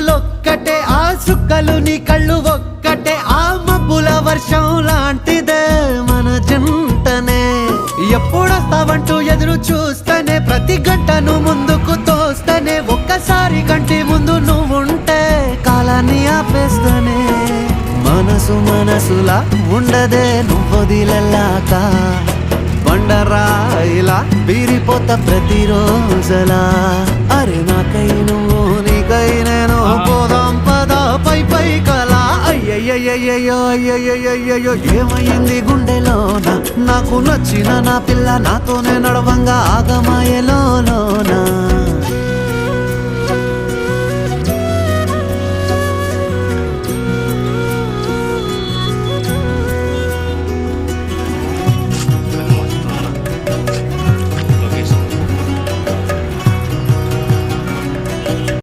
మబ్బులొక్కటే ఆ సుక్కలు నీ కళ్ళు ఒక్కటే ఆ మబ్బుల వర్షం లాంటిదే మన జంటనే ఎప్పుడొస్తావంటూ ఎదురు చూస్తేనే ప్రతి గంటను ముందుకు తోస్తేనే ఒక్కసారి కంటి ముందు నువ్వుంటే కాలాన్ని ఆపేస్తేనే మనసులా ఉండదే నువ్వొదిలెళ్ళాక బండరాయిలా బీరిపోత ప్రతిరోజలా అరే నాకై నువ్వు నీకై నేను పోదాం పద పై కలా అయ్యయ్యయ్యో అయ్యయ్యయ్యో ఏమైంది గుండెలోన నాకు నచ్చిన నా పిల్ల నాతోనే నడవంగా ఆగమాయలోనా